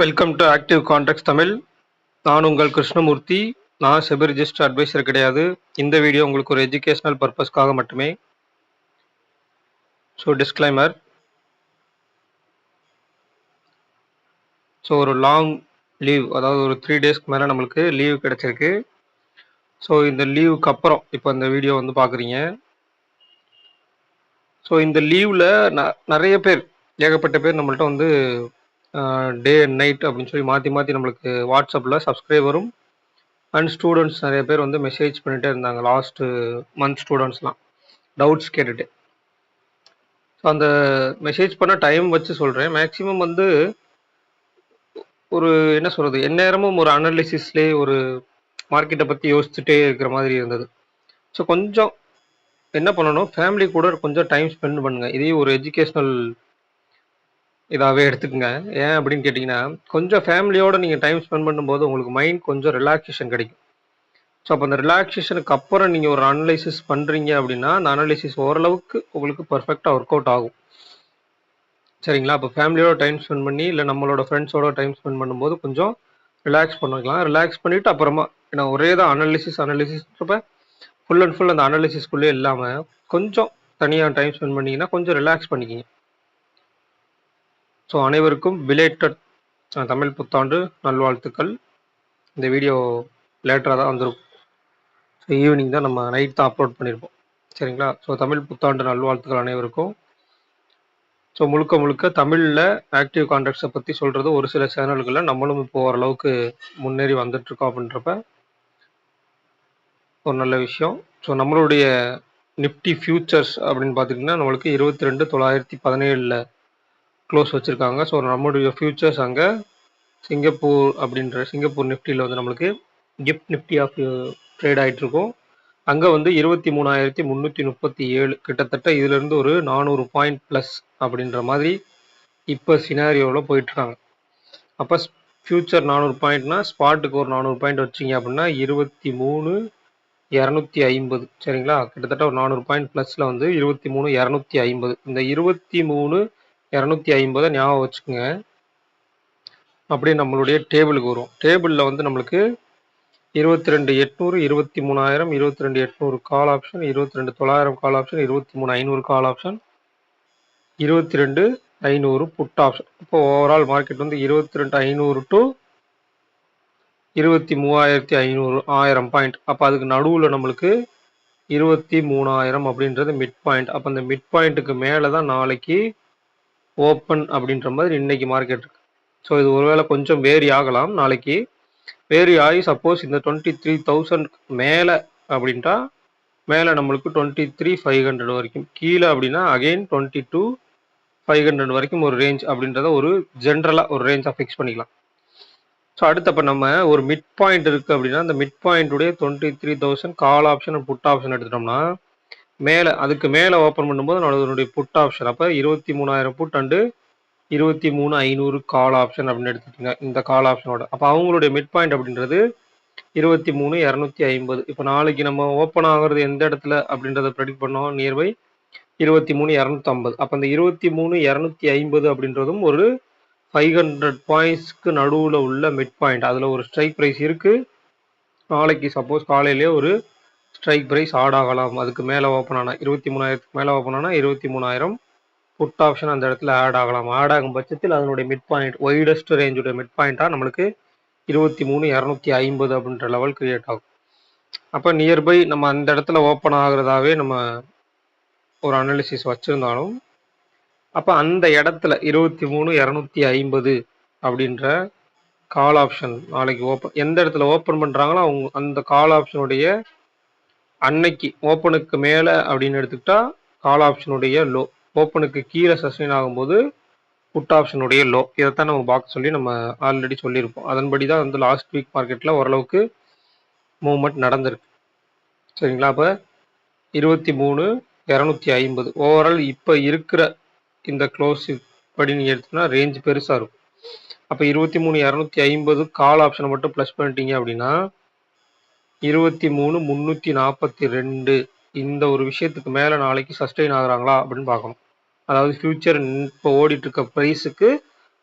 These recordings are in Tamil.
Welcome to active contact Tamil. நான் உங்கள் கிருஷ்ணமூர்த்தி. நான் செபி ரிஜிஸ்டர் அட்வைசர் கிடையாது. இந்த வீடியோ உங்களுக்கு ஒரு எஜுகேஷனல் பர்பஸ்க்காக மட்டுமே. So disclaimer. ஸோ ஒரு லாங் லீவ், அதாவது ஒரு 3 டேஸ்க்கு மேலே நம்மளுக்கு லீவ் கிடைச்சிருக்கு. ஸோ இந்த லீவுக்கு அப்புறம் இப்போ இந்த வீடியோ வந்து பார்க்குறீங்க. ஸோ இந்த லீவில் நிறைய பேர், ஏகப்பட்ட பேர் நம்மள்ட்ட வந்து டே அண்ட் நைட் அப்படின்னு சொல்லி மாற்றி மாற்றி நம்மளுக்கு வாட்ஸ்அப்பில் சப்ஸ்கிரைபரும் அண்ட் ஸ்டூடெண்ட்ஸ் நிறைய பேர் வந்து மெசேஜ் பண்ணிகிட்டே இருந்தாங்க. லாஸ்ட்டு மந்த் ஸ்டூடெண்ட்ஸ்லாம் டவுட்ஸ் கேட்டுட்டு. ஸோ அந்த மெசேஜ் பண்ண டைம் வச்சு சொல்கிறேன். மேக்ஸிமம் வந்து ஒரு என்ன சொல்கிறது, எந்நேரமும் ஒரு அனாலிசிஸ்லேயே ஒரு மார்க்கெட்டை பற்றி யோசிச்சுட்டே இருக்கிற மாதிரி இருந்தது. ஸோ கொஞ்சம் என்ன பண்ணணும், ஃபேமிலி கூட கொஞ்சம் டைம் ஸ்பெண்ட் பண்ணுங்கள். இதையும் ஒரு எஜுகேஷ்னல் இதாகவே எடுத்துக்கங்க. ஏன் அப்படின்னு கேட்டிங்கன்னா, கொஞ்சம் ஃபேமிலியோடு நீங்கள் டைம் ஸ்பெண்ட் பண்ணும்போது உங்களுக்கு மைண்ட் கொஞ்சம் ரிலாக்ஸேஷன் கிடைக்கும். ஸோ அப்போ அந்த ரிலாக்ஸேஷனுக்கு அப்புறம் நீங்கள் ஒரு அனலைசிஸ் பண்ணுறீங்க அப்படின்னா, அந்த அனலைசிஸ் ஓரளவுக்கு உங்களுக்கு பர்ஃபெக்டாக ஒர்க் அவுட் ஆகும். சரிங்களா? அப்போ ஃபேமிலியோட டைம் ஸ்பெண்ட் பண்ணி, இல்லை நம்மளோட ஃப்ரெண்ட்ஸோட டைம் ஸ்பெண்ட் பண்ணும்போது கொஞ்சம் ரிலாக்ஸ் பண்ணிக்கலாம். ரிலாக்ஸ் பண்ணிவிட்டு அப்புறமா, ஏன்னா ஒரே தான் அனலிசிஸ்ன்றப்ப ஃபுல் அண்ட் ஃபுல் அந்த அனலிசிஸ்குள்ளே இல்லாமல் கொஞ்சம் தனியாக டைம் ஸ்பெண்ட் பண்ணிங்கன்னா கொஞ்சம் ரிலாக்ஸ் பண்ணிக்கிங்க. ஸோ அனைவருக்கும் பிலேட்டட் தமிழ் புத்தாண்டு நல்வாழ்த்துக்கள். இந்த வீடியோ லேட்டராக தான் வந்திருக்கும். ஸோ ஈவினிங் தான், நம்ம நைட் தான் அப்லோட் பண்ணியிருப்போம். சரிங்களா? ஸோ தமிழ் புத்தாண்டு நல்வாழ்த்துக்கள் அனைவருக்கும். ஸோ முழுக்க முழுக்க தமிழில் ஆக்டிவ் கான்டாக்ட்ஸை பற்றி சொல்கிறது ஒரு சில சேனல்களில் நம்மளும் இப்போ ஓரளவுக்கு முன்னேறி வந்துட்டுருக்கோம் அப்படின்றப்ப ஒரு நல்ல விஷயம். ஸோ நம்மளுடைய நிஃப்டி ஃபியூச்சர்ஸ் அப்படின்னு பார்த்திங்கன்னா நம்மளுக்கு 22,917 க்ளோஸ் வச்சுருக்காங்க. ஸோ நம்மளுடைய ஃபியூச்சர்ஸ் அங்கே சிங்கப்பூர் நிஃப்டியில் வந்து நம்மளுக்கு கிஃப்ட் நிஃப்டி ஆஃப் ட்ரேட் ஆகிட்டுருக்கோம். அங்கே வந்து 23,337, கிட்டத்தட்ட இதிலேருந்து ஒரு 400 பாயிண்ட் ப்ளஸ் அப்படின்ற மாதிரி இப்போ சினாரியோவில் போயிட்டுருக்காங்க. அப்போ ஃபியூச்சர் 400 பாயிண்ட்னா ஸ்பாட்டுக்கு ஒரு 400 பாயிண்ட் வச்சிங்க அப்படின்னா 23,250. சரிங்களா? கிட்டத்தட்ட ஒரு 400 பாயிண்ட் ப்ளஸில் வந்து 23,250. இந்த 23,250 ஞாபகம் வச்சுக்கோங்க. அப்படியே நம்மளுடைய டேபிளுக்கு வரும். டேபிளில் வந்து நம்மளுக்கு 22,800, 23,000, 22,800 call option, 22,900 call option, 23,500 call option, 22,500 put option. இப்போ ஓவரால் மார்க்கெட் வந்து 22,500 டு 23,500, 1000 பாயிண்ட். அப்போ அதுக்கு நடுவில் நம்மளுக்கு 23,000 அப்படின்றது மிட் பாயிண்ட். அப்போ அந்த மிட் பாயிண்ட்டுக்கு மேலே தான் நாளைக்கு ஓப்பன் அப்படின்ற மாதிரி இன்னைக்கு மார்க்கெட் இருக்கு. ஸோ இது ஒருவேளை கொஞ்சம் வேரி ஆகலாம். நாளைக்கு வேரி ஆகி சப்போஸ் இந்த 23,000 மேலே அப்படின்ட்டா மேலே நம்மளுக்கு 23,500 வரைக்கும், கீழே அப்படின்னா அகெயின் 22,500 வரைக்கும் ஒரு ரேஞ்ச் அப்படின்றத ஒரு ஜென்ரலாக ஒரு ரேஞ்சாக ஃபிக்ஸ் பண்ணிக்கலாம். ஸோ அடுத்தப்போ நம்ம ஒரு மிட் பாயிண்ட் இருக்குது அப்படின்னா அந்த மிட் பாயிண்ட்டுடைய 23,000 கால் ஆப்ஷன் புட் ஆப்ஷன் எடுத்துட்டோம்னா மேலே, அதுக்கு மேலே ஓப்பன் பண்ணும்போது அதனுடைய புட் ஆப்ஷன் அப்போ 23,000 புட் அண்டு 23,500 கால் ஆப்ஷன் அப்படின்னு எடுத்துக்கிங்க இந்த கால் ஆப்ஷனோட. அப்போ அவங்களுடைய மிட் பாயிண்ட் அப்படின்றது 23,250. இப்போ நாளைக்கு நம்ம ஓப்பன் ஆகிறது எந்த இடத்துல அப்படின்றத ப்ரெடிக்ட் பண்ணோம், நியர்பை 23,250. அப்போ அந்த 23,250 அப்படின்றதும் ஒரு 500 பாயிண்ட்ஸ்க்கு நடுவில் உள்ள மிட் பாயிண்ட். அதில் ஒரு ஸ்ட்ரைக் ப்ரைஸ் இருக்குது. நாளைக்கு சப்போஸ் காலையிலேயே ஒரு ஸ்ட்ரைக் ப்ரைஸ் ஆட் ஆகலாம். அதுக்கு மேலே ஓப்பன் ஆனால் 23,000க்கு மேலே ஓப்பன் ஆனால் 23,000 புட் ஆப்ஷன் அந்த இடத்துல ஆட் ஆகலாம். ஆட் ஆகும் பட்சத்தில் அதனுடைய மிட் பாயிண்ட், ஒய்டஸ்ட் ரேஞ்சுடைய மிட் பாயிண்ட்டாக நம்மளுக்கு 23,250 அப்படின்ற லெவல் கிரியேட் ஆகும். அப்போ நியர்பை நம்ம அந்த இடத்துல ஓப்பன் ஆகிறதாவே நம்ம ஒரு அனாலிசிஸ் வச்சுருந்தாலும், அப்போ அந்த இடத்துல 23,250 அப்படின்ற கால் ஆப்ஷன் நாளைக்கு ஓப்பன், எந்த இடத்துல ஓப்பன் பண்ணுறாங்களோ அவங்க அந்த கால் ஆப்ஷனுடைய அன்னைக்கு ஓப்பனுக்கு மேலே அப்படின்னு எடுத்துக்கிட்டா கால் ஆப்ஷனுடைய லோ, ஓப்பனுக்கு கீழே சஸ்டெயின் ஆகும்போது புட் ஆப்ஷனுடைய லோ. இதைத்தான் நம்ம பார்க்க சொல்லி நம்ம ஆல்ரெடி சொல்லியிருப்போம். அதன்படி தான் வந்து லாஸ்ட் வீக் மார்க்கெட்டில் ஓரளவுக்கு மூவ்மெண்ட் நடந்திருக்கு. சரிங்களா? அப்போ 23,250 ஓவரால் இப்போ இருக்கிற இந்த க்ளோஸ் படி நீங்கள் எடுத்தோம்னா ரேஞ்ச் பெருசாக இருக்கும். அப்போ 23,250 கால் ஆப்ஷனை மட்டும் ப்ளஸ் பண்ணிட்டீங்க அப்படின்னா 23,342 இந்த ஒரு விஷயத்துக்கு மேலே நாளைக்கு சஸ்டெயின் ஆகுறாங்களா அப்படின்னு பார்க்கணும். அதாவது ஃபியூச்சர் இப்போ ஓடிட்டு இருக்க ப்ரைஸுக்கு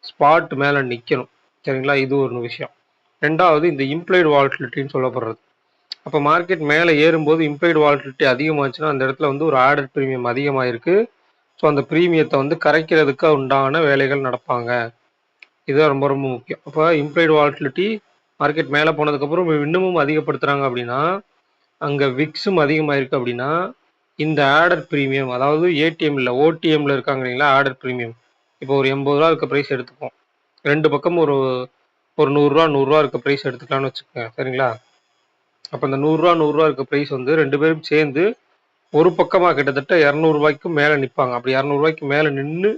ஸ்பாட் மேலே நிற்கணும். சரிங்களா? இது ஒரு விஷயம். 2வது இந்த இம்ப்ளைடு வாலட்டிலிட்டின்னு சொல்லப்படுறது. அப்போ மார்க்கெட் மேலே ஏறும்போது இம்ப்ளைடு வாலட்டிலிட்டி அதிகமாச்சுன்னா அந்த இடத்துல வந்து ஒரு ஆடட் பிரீமியம் அதிகமாயிருக்கு. ஸோ அந்த பிரீமியத்தை வந்து கரைக்கிறதுக்கு உண்டான வேலைகள் நடப்பாங்க. இதுதான் ரொம்ப ரொம்ப முக்கியம். அப்போ இம்ப்ளைடு வாலட்டிலிட்டி மார்க்கெட் மேலே போனதுக்கப்புறம் இன்னமும் அதிகப்படுத்துகிறாங்க அப்படின்னா, அங்கே விக்ஸும் அதிகமாயிருக்கு அப்படின்னா, இந்த ஆடர் பிரீமியம், அதாவது ஏடிஎம்ல ஓடிஎம்ல இருக்காங்க இல்லைங்களா, ஆடர் பிரீமியம். இப்போ ஒரு 80 ரூபா இருக்க ப்ரைஸ் எடுத்துப்போம். 2 பக்கம் ஒரு ஒரு 100 ரூபா இருக்க ப்ரைஸ் எடுத்துக்கலாம்னு வச்சுக்கோங்க. சரிங்களா? அப்போ அந்த 100 ரூபா இருக்க ப்ரைஸ் வந்து 2 பேரும் சேர்ந்து ஒரு பக்கமாக கிட்டத்தட்ட 200 ரூபாய்க்கு மேலே நிற்பாங்க. அப்படி 200 ரூபாய்க்கு மேலே நின்று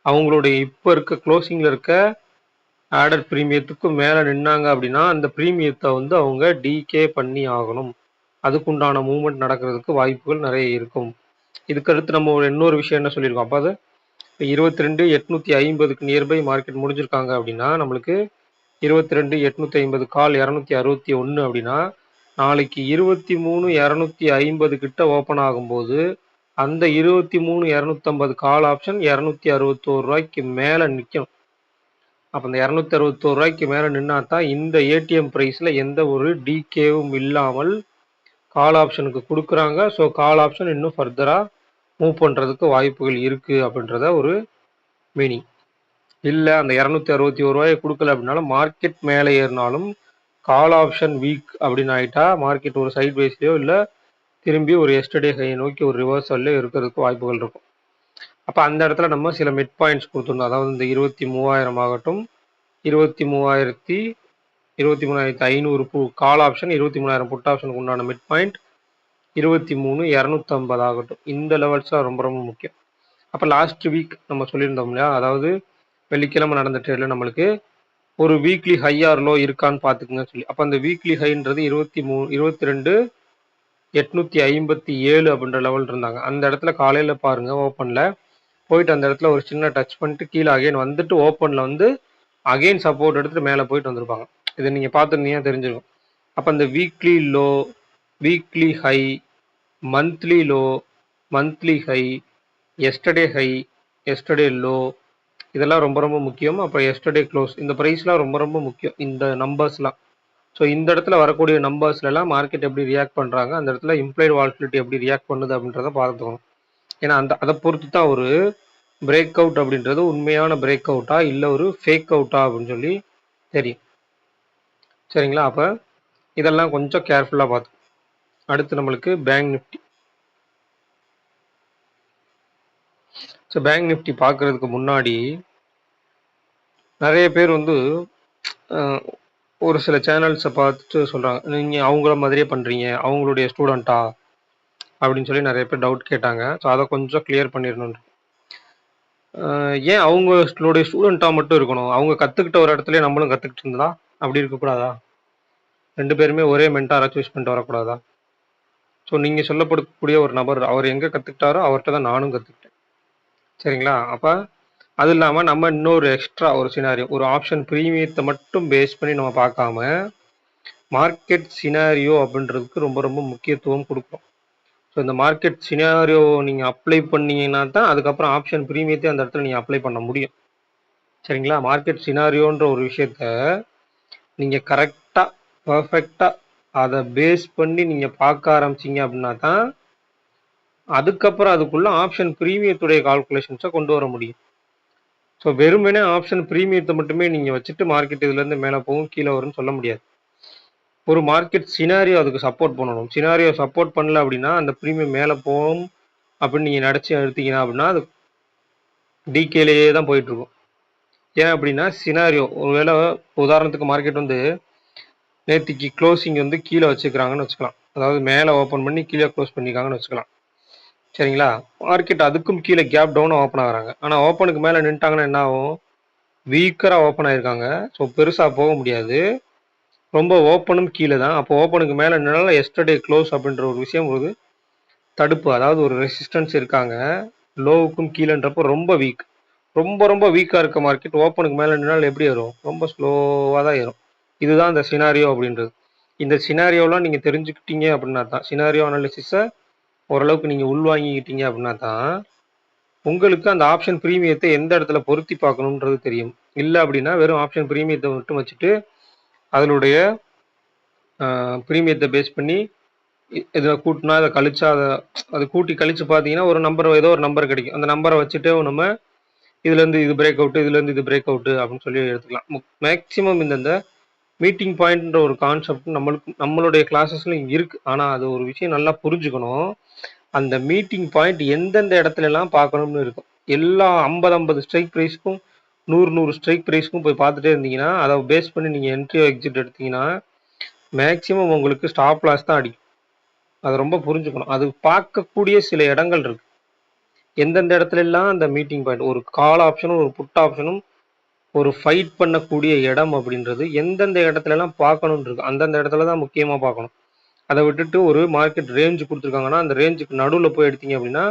அவங்களுடைய இப்போ இருக்க க்ளோசிங்கில் இருக்க ஆடர் பிரீமியத்துக்கும் மேலே நின்னாங்க அப்படின்னா அந்த பிரீமியத்தை வந்து அவங்க டிகே பண்ணி ஆகணும். அதுக்குண்டான மூவ்மெண்ட் நடக்கிறதுக்கு வாய்ப்புகள் நிறைய இருக்கும். இதுக்கடுத்து நம்ம ஒரு இன்னொரு விஷயம் என்ன சொல்லியிருக்கோம், அப்போ அது 22,850க்கு நியர்பை மார்க்கெட் முடிஞ்சிருக்காங்க அப்படின்னா நம்மளுக்கு 22,850 கால் 261 அப்படின்னா நாளைக்கு 23,250 கிட்ட ஓப்பன் ஆகும்போது அந்த 23,250 கால் ஆப்ஷன் 261 ரூபாய்க்கு மேலே நிற்கும். அப்போ இந்த 261 ரூபாய்க்கு மேலே நின்னா தான் இந்த ஏடிஎம் ப்ரைஸில் எந்த ஒரு டிகேவும் இல்லாமல் கால் ஆப்ஷனுக்கு கொடுக்குறாங்க. ஸோ கால் ஆப்ஷன் இன்னும் ஃபர்தராக மூவ் பண்ணுறதுக்கு வாய்ப்புகள் இருக்குது அப்படின்றத ஒரு மீனிங். இல்லை அந்த 261 ரூபாயை கொடுக்கல அப்படின்னாலும் மார்க்கெட் மேலே ஏறினாலும் கால் ஆப்ஷன் வீக் அப்படின்னு ஆகிட்டா மார்க்கெட் ஒரு சைட் வைஸ்லையோ இல்லை திரும்பி ஒரு எஸ்டர்டே ஹை நோக்கி ஒரு ரிவர்சல்ல இருக்கிறதுக்கு வாய்ப்புகள் இருக்கும். அப்போ அந்த இடத்துல நம்ம சில மிட் பாயிண்ட்ஸ் கொடுத்துருந்தோம். அதாவது இந்த 23,000 ஆகட்டும், 23,500 கால் ஆப்ஷன், 23,000 புட் ஆப்ஷனுக்கு உண்டான மிட் பாயிண்ட் 23,250 ஆகட்டும். இந்த லெவல்ஸ்லாம் ரொம்ப ரொம்ப முக்கியம். அப்போ லாஸ்ட் வீக் நம்ம சொல்லியிருந்தோம் இல்லையா, அதாவது வெள்ளிக்கிழமை நடந்த ட்ரேடில் நம்மளுக்கு ஒரு வீக்லி ஹை ஆர் லோ இருக்கான்னு பார்த்துக்குங்கன்னு சொல்லி. அப்போ அந்த வீக்லி ஹைன்றது 22,857 அப்படின்ற லெவல் இருந்தாங்க. அந்த இடத்துல காலையில் பாருங்க ஓப்பனில் போயிட்டு அந்த இடத்துல ஒரு சின்ன டச் பண்ணிட்டு கீழே அகைன் வந்துட்டு ஓப்பனில் வந்து அகைன் சப்போர்ட் எடுத்துட்டு மேலே போயிட்டு வந்திருப்பாங்க. இதை நீங்கள் பார்த்துருந்தீங்கன்னா தெரிஞ்சிருக்கும். அப்போ அந்த weekly low, weekly high, monthly low, monthly high, yesterday high, yesterday low, இதெல்லாம் ரொம்ப ரொம்ப முக்கியம். அப்போ எஸ்டர்டே க்ளோஸ், இந்த ப்ரைஸ்லாம் ரொம்ப ரொம்ப முக்கியம், இந்த நம்பர்ஸ்லாம். ஸோ இந்த இடத்துல வரக்கூடிய நம்பர்ஸ்லாம் மார்க்கெட் எப்படி ரியாக்ட் பண்ணுறாங்க, அந்த இடத்துல இம்ப்ளைடு வாலட்டிலிட்டி எப்படி ரியாக்ட் பண்ணுது அப்படின்றத பார்த்துக்கணும். ஏன்னா அதை பொறுத்து தான் ஒரு பிரேக் அவுட் அப்படின்றது உண்மையான பிரேக் அவுட்டா இல்லை ஒரு ஃபேக் அவுட்டா அப்படின்னு சொல்லி தெரியும். சரிங்களா? அப்போ இதெல்லாம் கொஞ்சம் கேர்ஃபுல்லாக பார்த்து. அடுத்து நம்மளுக்கு bank Nifty. So bank Nifty பார்க்குறதுக்கு முன்னாடி நிறைய பேர் வந்து ஒரு சில சேனல்ஸை பார்த்துட்டு சொல்கிறாங்க, நீங்கள் அவங்கள மாதிரியே பண்ணுறீங்க, அவங்களுடைய ஸ்டூடெண்ட்டா அப்படின்னு சொல்லி நிறைய பேர் டவுட் கேட்டாங்க. ஸோ அதை கொஞ்சம் கிளியர் பண்ணிடணும். ஏன் அவங்களுடைய ஸ்டூடெண்ட்டாக மட்டும் இருக்கணும்? அவங்க கற்றுக்கிட்ட ஒரு இடத்துல நம்மளும் கற்றுக்கிட்டு இருந்தா அப்படி இருக்கக்கூடாதா? 2 பேருமே ஒரே மென்டாரை சூஸ் பண்ணிட்டு வரக்கூடாதா? ஸோ நீங்கள் சொல்லப்படக்கூடிய ஒரு நபர் அவர் எங்கே கற்றுக்கிட்டாரோ அவர்கிட்ட தான் நானும் கற்றுக்கிட்டேன். சரிங்களா? அப்போ அது இல்லாமல் நம்ம இன்னொரு எக்ஸ்ட்ரா ஒரு சினாரியோ, ஒரு ஆப்ஷன் ப்ரீமியத்தை மட்டும் பேஸ் பண்ணி நம்ம பார்க்காம மார்க்கெட் சினாரியோ அப்படின்றதுக்கு ரொம்ப ரொம்ப முக்கியத்துவம் கொடுக்கும். ஸோ இந்த மார்க்கெட் சினாரியோ நீங்கள் அப்ளை பண்ணீங்கன்னா தான் அதுக்கப்புறம் ஆப்ஷன் ப்ரீமியத்தை அந்த இடத்துல நீங்கள் அப்ளை பண்ண முடியும். சரிங்களா? மார்க்கெட் சினாரியோன்ற ஒரு விஷயத்த நீங்கள் கரெக்டாக பர்ஃபெக்டாக அதை பேஸ் பண்ணி நீங்கள் பார்க்க ஆரம்பிச்சிங்க அப்படின்னா தான் அதுக்கப்புறம் அதுக்குள்ள ஆப்ஷன் ப்ரீமியத்துடைய கால்குலேஷன்ஸை கொண்டு வர முடியும். ஸோ வெறுமனே ஆப்ஷன் ப்ரீமியத்தை மட்டுமே நீங்கள் வச்சுட்டு மார்க்கெட் இதுலேருந்து மேலே போகும் கீழே வரும்னு சொல்ல முடியாது. ஒரு மார்க்கெட் சினாரியோ அதுக்கு சப்போர்ட் பண்ணணும். சினாரியோ சப்போர்ட் பண்ணல அப்படின்னா அந்த ப்ரீமியம் மேலே போகும் அப்படின்னு நீங்கள் நினச்சி எடுத்தீங்கன்னா அப்படின்னா அது டிகேலேயே தான் போயிட்டுருக்கும். ஏன் அப்படின்னா சினாரியோ ஒருவேளை உதாரணத்துக்கு மார்க்கெட் வந்து நேற்றுக்கு க்ளோசிங் வந்து கீழே வச்சுக்கிறாங்கன்னு வச்சுக்கலாம். அதாவது மேலே ஓப்பன் பண்ணி கீழே க்ளோஸ் பண்ணிக்காங்கன்னு வச்சுக்கலாம். சரிங்களா? மார்க்கெட் அதுக்கும் கீழே கேப் டவுன் ஓப்பன் ஆகுறாங்க. ஆனால் ஓப்பனுக்கு மேலே நின்ட்டாங்கன்னா என்ன ஆகும்? வீக்கராக ஓப்பன் ஆகிருக்காங்க. ஸோ பெருசாக போக முடியாது. ரொம்ப ஓப்பனும் கீழே தான். அப்போ ஓப்பனுக்கு மேலே நின்னாலும் எஸ்டர்டே க்ளோஸ் அப்படின்ற ஒரு விஷயம் ஒரு தடுப்பு, அதாவது ஒரு ரெசிஸ்டன்ஸ் இருக்காங்க. லோவுக்கும் கீழேன்றப்போ ரொம்ப வீக், ரொம்ப ரொம்ப வீக்காக இருக்க மார்க்கெட் ஓப்பனுக்கு மேலே நின்னால் எப்படி ஏறும்? ரொம்ப ஸ்லோவாக தான் ஏறும். இதுதான் இந்த சினாரியோ அப்படின்றது. இந்த சினாரியோலாம் நீங்கள் தெரிஞ்சுக்கிட்டீங்க அப்படின்னா தான், சினாரியோ அனாலிசிஸை ஓரளவுக்கு நீங்கள் உள்வாங்கிக்கிட்டீங்க அப்படின்னா தான் உங்களுக்கு அந்த ஆப்ஷன் ப்ரீமியத்தை எந்த இடத்துல பொருத்தி பார்க்கணுன்றது தெரியும். இல்லை அப்படின்னா வெறும் ஆப்ஷன் ப்ரீமியத்தை மட்டும் வச்சுட்டு அதனுடைய ப்ரீமியத்தை பேஸ் பண்ணி இதை கூட்டினா அதை கழிச்சா அதை கூட்டி கழிச்சு பார்த்தீங்கன்னா ஒரு நம்பர் ஏதோ ஒரு நம்பர் கிடைக்கும். அந்த நம்பரை வச்சுட்டு நம்ம இதுலேருந்து இது பிரேக் அவுட்டு, இதுலேருந்து இது பிரேக் அவுட்டு அப்படின்னு சொல்லி எடுத்துக்கலாம். மேக்ஸிமம் இந்த மீட்டிங் பாயிண்ட்ன்ற ஒரு கான்செப்ட் நம்மளுடைய கிளாஸஸ்லையும் இருக்குது. ஆனால் அது ஒரு விஷயம் நல்லா புரிஞ்சுக்கணும். அந்த மீட்டிங் பாயிண்ட் எந்தெந்த இடத்துலலாம் பார்க்கணும்னு இருக்கும். எல்லா 50 ஸ்ட்ரைக் ப்ரைஸ்க்கும் 100 ஸ்ட்ரைக் ப்ரைஸ்க்கும் போய் பார்த்துட்டே இருந்தீங்கன்னா அதை பேஸ் பண்ணி நீங்கள் என்ட்ரி எக்ஸிட் எடுத்தீங்கன்னா மேக்ஸிமம் உங்களுக்கு ஸ்டாப் லாஸ் தான் அடிக்கும். அதை ரொம்ப புரிஞ்சுக்கணும். அது பார்க்கக்கூடிய சில இடங்கள் இருக்கு. எந்தெந்த இடத்துல எல்லாம் அந்த மீட்டிங் பாயிண்ட் ஒரு கால் ஆப்ஷனும் ஒரு புட் ஆப்ஷனும் ஒரு ஃபைட் பண்ணக்கூடிய இடம் அப்படின்றது எந்தெந்த இடத்துல எல்லாம் பார்க்கணும்னு இருக்கு. அந்தந்த இடத்துல தான் முக்கியமாக பார்க்கணும். அதை விட்டுட்டு ஒரு மார்க்கெட் ரேஞ்சு கொடுத்துருக்காங்கன்னா அந்த ரேஞ்சுக்கு நடுவில் போய் எடுத்தீங்க அப்படின்னா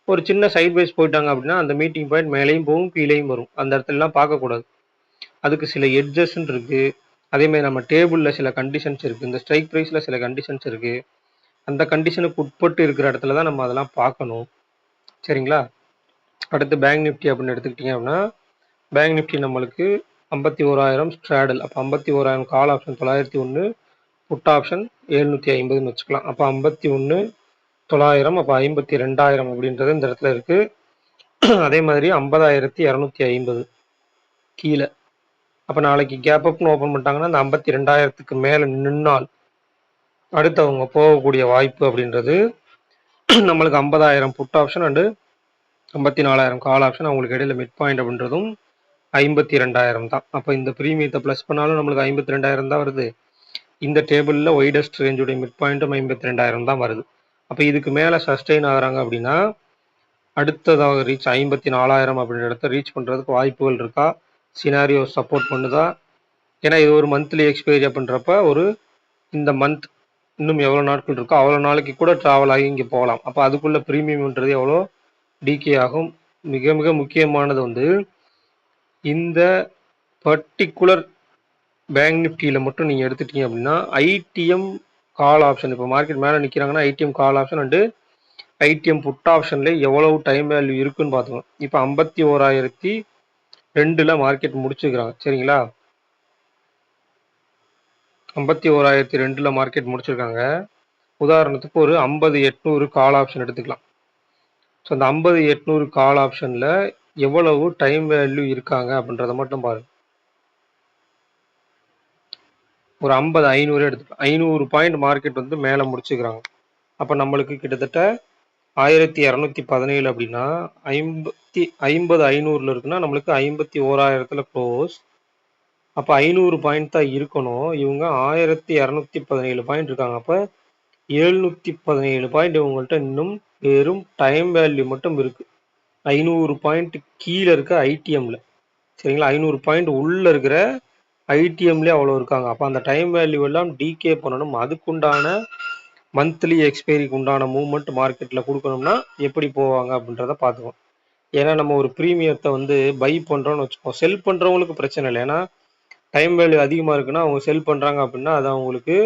ஒரு சின்ன சைட் வைஸ் போயிட்டாங்க அப்படின்னா அந்த மீட்டிங் பாயிண்ட் மேலேயும் போகும் கீழேயும் வரும். அந்த இடத்துலலாம் பார்க்கக்கூடாது. அதுக்கு சில எட்ஜஸ்ன்னு இருக்கு. அதேமாதிரி நம்ம டேபிளில் சில கண்டிஷன்ஸ் இருக்குது. இந்த ஸ்ட்ரைக் ப்ரைஸில் சில கண்டிஷன்ஸ் இருக்குது. அந்த கண்டிஷனுக்கு உட்பட்டு இருக்கிற இடத்துல தான் நம்ம அதெல்லாம் பார்க்கணும். சரிங்களா? அடுத்து பேங்க் நிஃப்டி அப்படின்னு எடுத்துக்கிட்டிங்க அப்படின்னா பேங்க் நிஃப்டி நம்மளுக்கு 51,000 ஸ்ட்ராடல். அப்போ 51,000 கால் ஆப்ஷன் 901, புட் ஆப்ஷன் 750ன்னு வச்சுக்கலாம். அப்போ 51,900 அப்போ 52,000 அப்படின்றது இந்த இடத்துல இருக்கு. அதே மாதிரி 50,250 கீழே. அப்போ நாளைக்கு கேப் அப்னு ஓப்பன் பண்ணிட்டாங்கன்னா அந்த 52,000க்கு மேலே நின்னால் அடுத்து அவங்க போகக்கூடிய வாய்ப்பு அப்படின்றது நம்மளுக்கு 50,000 put option and 54,000 call option. அவங்களுக்கு இடையில மிட் பாயிண்ட் அப்படின்றதும் 52,000 தான். அப்போ இந்த ப்ரீமியத்தை ப்ளஸ் பண்ணாலும் நம்மளுக்கு 52,000 தான் வருது. இந்த டேபிளில் ஒய்டஸ்ட் ரேஞ்சுடைய மிட் பாயிண்ட்டும் 52,000 தான் வருது. அப்போ இதுக்கு மேலே சஸ்டெயின் ஆகிறாங்க அப்படின்னா அடுத்ததாக ரீச் 54,000 அப்படின்ற இடத்த ரீச் பண்ணுறதுக்கு வாய்ப்புகள் இருக்கா? சினாரியோ சப்போர்ட் பண்ணுதா? ஏன்னா இது ஒரு மந்த்லி எக்ஸ்பைரி அப்படின்றப்ப இந்த மந்த் இன்னும் எவ்வளோ நாட்கள் இருக்கோ அவ்வளோ நாளைக்கு கூட ட்ராவல் ஆகி இங்கே போகலாம். அப்போ அதுக்குள்ளே ப்ரீமியம்ன்றது எவ்வளோ டிகே ஆகும். மிக மிக முக்கியமானது இந்த பர்டிகுலர் பேங்க் நிஃப்டியில் மட்டும் நீங்கள் எடுத்துட்டீங்க அப்படின்னா ஐடிஎம் கால் ஆப்ஷன், இப்போ மார்க்கெட் மேலே நிற்கிறாங்கன்னா ITM call option and ITM put ஆப்ஷன்ல எவ்வளவு டைம் வேல்யூ இருக்குன்னு பார்த்துக்கணும். இப்போ 51,002 மார்க்கெட் முடிச்சுக்கிறாங்க. சரிங்களா? 51,002 மார்க்கெட் முடிச்சிருக்காங்க. உதாரணத்துக்கு ஒரு 50,800 கால் ஆப்ஷன் எடுத்துக்கலாம். ஸோ அந்த 50,800 கால் ஆப்ஷனில் எவ்வளவு டைம் வேல்யூ இருக்காங்க அப்படின்றத மட்டும் பாருங்க. ஒரு 50,500 எடுத்துக்கலாம். 500 பாயிண்ட் மார்க்கெட் மேலே முடிச்சுக்கிறாங்க. அப்போ நம்மளுக்கு கிட்டத்தட்ட 1,217 அப்படின்னா 50,500 இருக்குன்னா நம்மளுக்கு 51,000 க்ளோஸ். அப்போ 500 பாயிண்ட் தான் இருக்கணும். இவங்க 1,217 பாயிண்ட் இருக்காங்க. அப்போ 717 பாயிண்ட் இவங்கள்ட்ட இன்னும் வெறும் டைம் வேல்யூ மட்டும் இருக்கு. 500 பாயிண்ட் கீழே இருக்க ஐடிஎம்ல. சரிங்களா? 500 பாயிண்ட் உள்ள இருக்கிற ஐடிஎம்லேயே அவ்வளோ இருக்காங்க. அப்போ அந்த டைம் வேல்யூ எல்லாம் டிகே பண்ணணும். அதுக்குண்டான மந்த்லி எக்ஸ்பைரிக்கு உண்டான மூவ்மெண்ட் மார்க்கெட்டில் கொடுக்கணும்னா எப்படி போவாங்க அப்படின்றத பார்த்துக்கோம். ஏன்னா நம்ம ஒரு ப்ரீமியத்தை பை பண்ணுறோன்னு வச்சுக்கோம். செல் பண்ணுறவங்களுக்கு பிரச்சனை இல்லை. ஏன்னா டைம் வேல்யூ அதிகமாக இருக்குன்னா அவங்க செல் பண்ணுறாங்க அப்படின்னா அது அவங்களுக்கு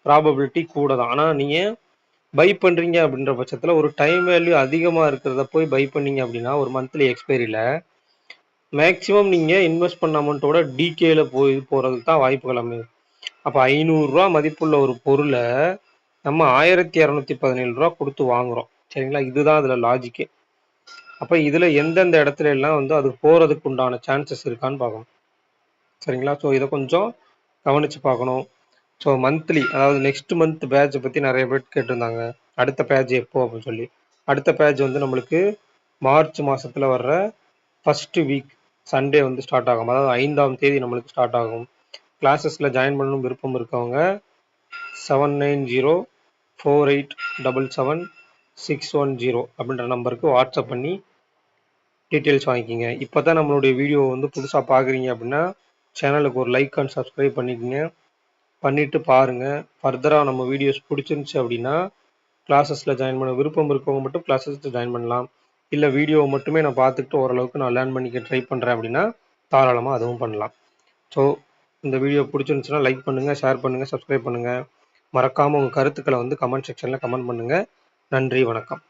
ப்ராபபிலிட்டி கூட தான். ஆனால் நீங்கள் பை பண்ணுறீங்க அப்படின்ற பட்சத்தில் ஒரு டைம் வேல்யூ அதிகமாக இருக்கிறத போய் பை பண்ணீங்க அப்படின்னா ஒரு மந்த்லி எக்ஸ்பைரியில் மேக்ஸிமம் நீங்கள் இன்வெஸ்ட் பண்ண அமௌண்ட்டோட டிகேல போகிறதுக்கு தான் வாய்ப்புகள் அமையும். அப்போ 500 ரூபா மதிப்புள்ள ஒரு பொருளை நம்ம 1,217 ரூபா கொடுத்து வாங்குறோம். சரிங்களா? இதுதான் அதில் லாஜிக்கு. அப்போ இதில் எந்தெந்த இடத்துல எல்லாம் அது போகிறதுக்கு உண்டான சான்சஸ் இருக்கான்னு பார்க்கணும். சரிங்களா? ஸோ இதை கொஞ்சம் கவனித்து பார்க்கணும். ஸோ மந்த்லி, அதாவது நெக்ஸ்ட் மந்த் பேட்சை பற்றி நிறைய பேர் கேட்டிருந்தாங்க. அடுத்த பேட்ச் எப்போ அப்படின்னு சொல்லி. அடுத்த பேட்ச் நம்மளுக்கு மார்ச் மாதத்தில் வர்ற ஃபஸ்ட்டு வீக் சண்டே ஸ்டார்ட் ஆகும். அதாவது 5ஆம் தேதி நம்மளுக்கு ஸ்டார்ட் ஆகும். கிளாஸஸில் ஜாயின் பண்ணணும் விருப்பம் இருக்கவங்க 7904877610 அப்படின்ற நம்பருக்கு வாட்ஸ்அப் பண்ணி டீட்டெயில்ஸ் வாங்கிக்கிங்க. இப்போ தான் நம்மளுடைய வீடியோ புதுசாக பார்க்குறீங்க அப்படின்னா சேனலுக்கு ஒரு லைக் அண்ட் சப்ஸ்கிரைப் பண்ணிக்கோங்க. பண்ணிவிட்டு பாருங்கள். ஃபர்தராக நம்ம வீடியோஸ் பிடிச்சிருந்துச்சி அப்படின்னா கிளாஸஸில் ஜாயின் பண்ண விருப்பம் இருக்கவங்க மட்டும் கிளாஸஸில் ஜாயின் பண்ணலாம். இல்லை வீடியோவை மட்டுமே நான் பார்த்துக்கிட்டு ஓரளவுக்கு நான் லேர்ன் பண்ணிக்க ட்ரை பண்ணுறேன் அப்படின்னா தாராளமாக அதுவும் பண்ணலாம். ஸோ இந்த வீடியோ பிடிச்சிருந்துச்சுன்னா லைக் பண்ணுங்கள், ஷேர் பண்ணுங்கள், சப்ஸ்கிரைப் பண்ணுங்கள். மறக்காமல் உங்கள் கருத்துக்களை கமெண்ட் செக்ஷனில் கமெண்ட் பண்ணுங்கள். நன்றி, வணக்கம்.